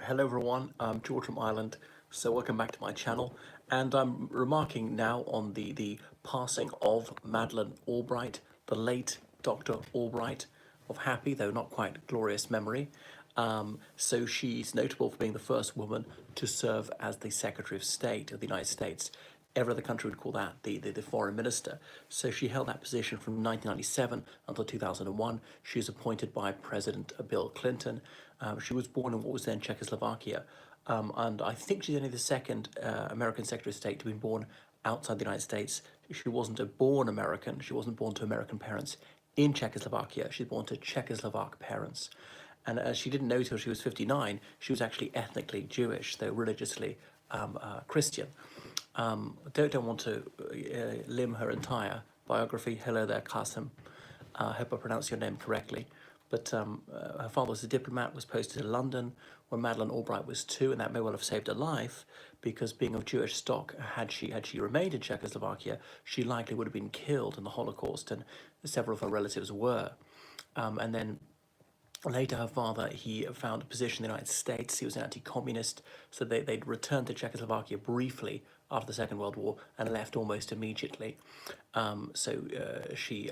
Hello everyone, I'm George from Ireland, so welcome back to my channel, and I'm remarking now on the passing of Madeleine Albright, the late Dr. Albright of happy, though not quite glorious memory. So she's notable for being the first woman to serve as the Secretary of State of the United States. Every other country would call that the foreign minister. So she held that position from 1997 until 2001. She was appointed by President Bill Clinton. She was born in what was then Czechoslovakia. And I think she's only the second American Secretary of State to be born outside the United States. She wasn't a born American. She wasn't born to American parents in Czechoslovakia. She's born to Czechoslovak parents. And she didn't know till she was 59, she was actually ethnically Jewish, though religiously Christian. Don't want to limb her entire biography. Hello there, Qasim. I hope I pronounced your name correctly. But her father was a diplomat, was posted to London when Madeleine Albright was 2, and that may well have saved her life, because being of Jewish stock, had she remained in Czechoslovakia, she likely would have been killed in the Holocaust, and several of her relatives were. And then later, her father, he found a position in the United States. He was an anti-communist, so they'd returned to Czechoslovakia briefly after the Second World War and left almost immediately. She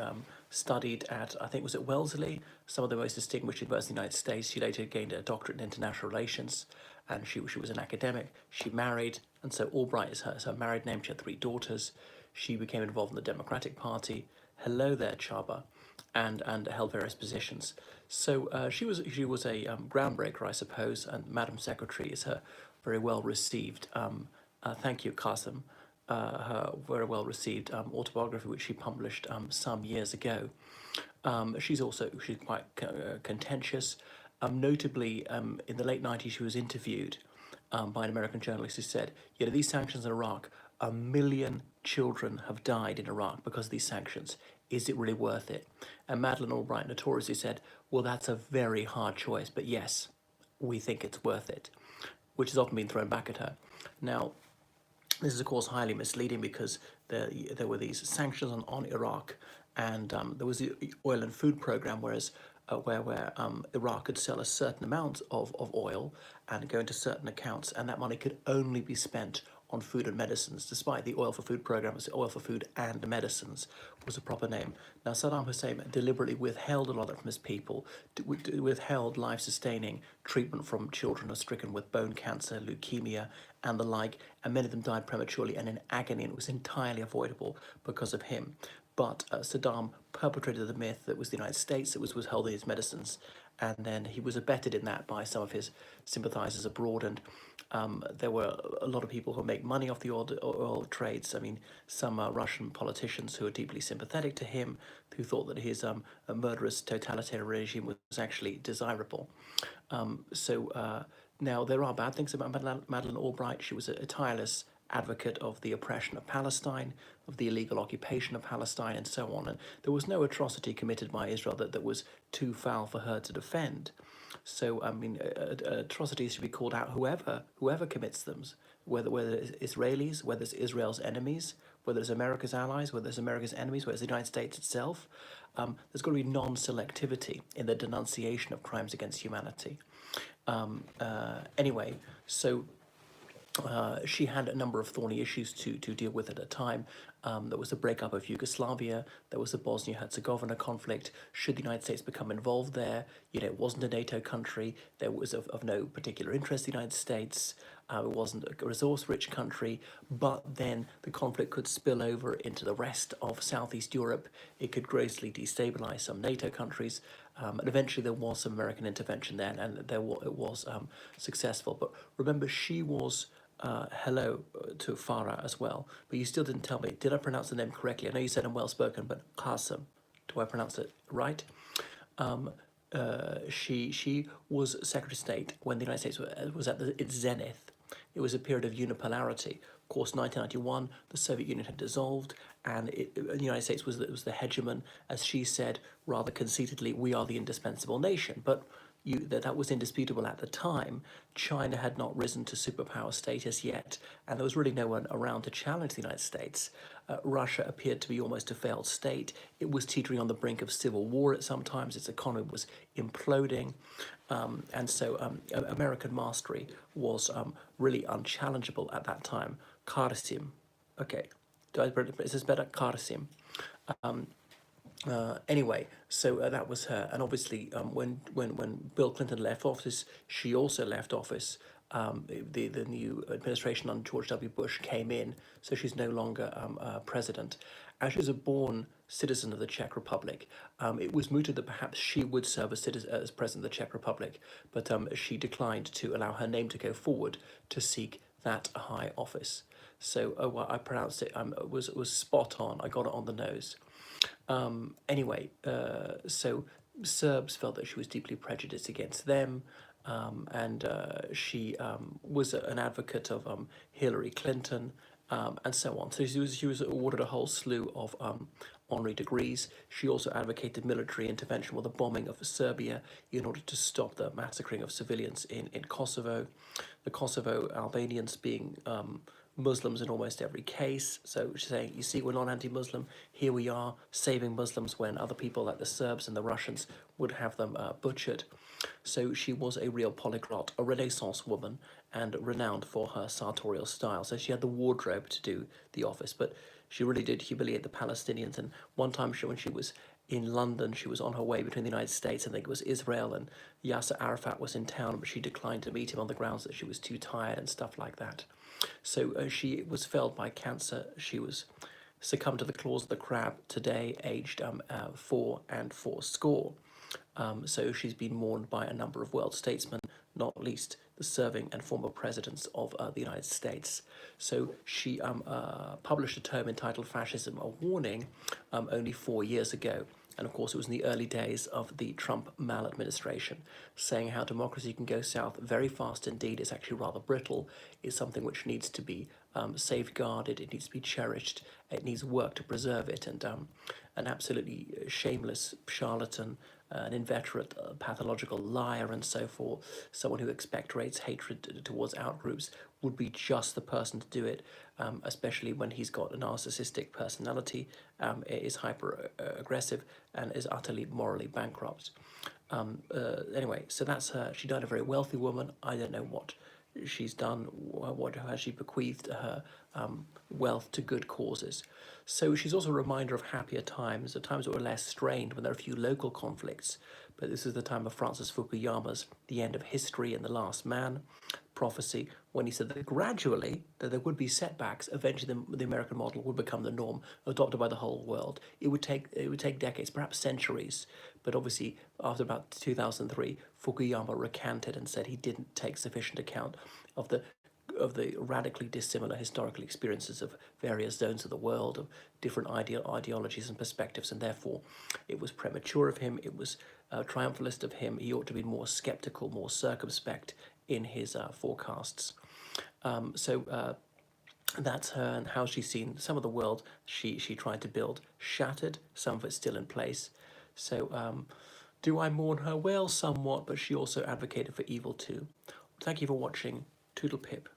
studied at, I think, was it Wellesley, some of the most distinguished universities in the United States. She later gained a doctorate in international relations, and she was an academic. She married, and so Albright is her married name. She had 3 daughters. She became involved in the Democratic Party. Hello there, Chaba. And held various positions. So she was a groundbreaker, I suppose, and Madam Secretary is her very well received. Thank you, Qasim. Her very well received autobiography, which she published some years ago. She's quite contentious. Notably, in the late 90s, she was interviewed by an American journalist who said, these sanctions in Iraq, 1 million children have died in Iraq because of these sanctions. Is it really worth it? And Madeleine Albright notoriously said, well, that's a very hard choice, but yes, we think it's worth it, which has often been thrown back at her. Now, this is, of course, highly misleading, because there were these sanctions on Iraq, and there was the oil and food program, whereas where Iraq could sell a certain amount of oil and go into certain accounts, and that money could only be spent on food and medicines, despite the oil for food program. Was oil for food and medicines was a proper name. Now, Saddam Hussein deliberately withheld a lot of it from his people, withheld life-sustaining treatment from children who are stricken with bone cancer, leukemia, and the like, and many of them died prematurely and in agony, and it was entirely avoidable because of him. But Saddam perpetrated the myth that it was the United States that was withholding his medicines, and then he was abetted in that by some of his sympathizers abroad, and there were a lot of people who make money off the oil trades. I mean, some Russian politicians who are deeply sympathetic to him, who thought that his murderous totalitarian regime was actually desirable. Now, there are bad things about Madeleine Albright. She was a tireless advocate of the oppression of Palestine, of the illegal occupation of Palestine, and so on. And there was no atrocity committed by Israel that was too foul for her to defend. So, I mean, atrocities should be called out, whoever commits them, whether it's Israelis, whether it's Israel's enemies, whether it's America's allies, whether it's America's enemies, whether it's the United States itself. There's got to be non-selectivity in the denunciation of crimes against humanity. Anyway, so she had a number of thorny issues to deal with at a time. There was the breakup of Yugoslavia, there was the Bosnia-Herzegovina conflict. Should the United States become involved there? It wasn't a NATO country, there was of no particular interest to the United States, it wasn't a resource-rich country, but then the conflict could spill over into the rest of Southeast Europe. It could grossly destabilize some NATO countries, and eventually there was some American intervention there, and it was successful. But remember, she was hello to Farah as well, but you still didn't tell me. Did I pronounce the name correctly? I know you said I'm well spoken, but Qasim, do I pronounce it right? She was Secretary of State when the United States was at its zenith. It was a period of unipolarity. Of course, 1991, the Soviet Union had dissolved, and the United States was the hegemon. As she said, rather conceitedly, we are the indispensable nation. But that was indisputable at the time. China had not risen to superpower status yet, and there was really no one around to challenge the United States. Russia appeared to be almost a failed state. It was teetering on the brink of civil war at some times. Its economy was imploding. And so American mastery was really unchallengeable at that time. Karsim. Okay. Is this better? Karsim. Anyway, so that was her, and obviously, when Bill Clinton left office, she also left office. The new administration under George W. Bush came in, so she's no longer president. As she was a born citizen of the Czech Republic, it was mooted that perhaps she would serve as president of the Czech Republic, but she declined to allow her name to go forward to seek that high office. So well, I pronounced it. Was spot on. I got it on the nose. Anyway, so Serbs felt that she was deeply prejudiced against them, and she was an advocate of Hillary Clinton, and so on. So she was awarded a whole slew of honorary degrees. She also advocated military intervention with the bombing of Serbia in order to stop the massacring of civilians in Kosovo. The Kosovo Albanians being Muslims in almost every case. So she's saying, you see, we're not anti-Muslim. Here we are saving Muslims when other people like the Serbs and the Russians would have them butchered. So she was a real polyglot, a Renaissance woman, and renowned for her sartorial style. So she had the wardrobe to do the office, but she really did humiliate the Palestinians. And one time when she was in London, she was on her way between the United States, I think it was Israel, and Yasser Arafat was in town, but she declined to meet him on the grounds that she was too tired and stuff like that. So she was felled by cancer. She was succumbed to the claws of the crab today, aged 4 and fourscore. So she's been mourned by a number of world statesmen, not least the serving and former presidents of the United States. So she published a tome entitled Fascism, a Warning, only 4 years ago. And of course, it was in the early days of the Trump maladministration, saying how democracy can go south very fast indeed. It's actually rather brittle. It's something which needs to be safeguarded. It needs to be cherished. It needs work to preserve it. And an absolutely shameless charlatan, an inveterate pathological liar and so forth, someone who expectorates hatred towards outgroups, would be just the person to do it, especially when he's got a narcissistic personality, is hyper aggressive, and is utterly morally bankrupt. Anyway, so that's her. She died a very wealthy woman. I don't know what she's done, what has she bequeathed her wealth to good causes. So she's also a reminder of happier times, of times that were less strained when there are a few local conflicts. But this is the time of Francis Fukuyama's The End of History and The Last Man prophecy, when he said that gradually that there would be setbacks. Eventually, the American model would become the norm, adopted by the whole world. It would take decades, perhaps centuries. But obviously, after about 2003, Fukuyama recanted and said he didn't take sufficient account of the radically dissimilar historical experiences of various zones of the world, of different ideologies and perspectives, and therefore it was premature of him, it was triumphalist of him. He ought to be more skeptical, more circumspect in his forecasts. So that's her, and how she's seen some of the world she tried to build shattered, some of it still in place. So do I mourn her? Well, somewhat, but she also advocated for evil too. Thank you for watching. Toodle pip.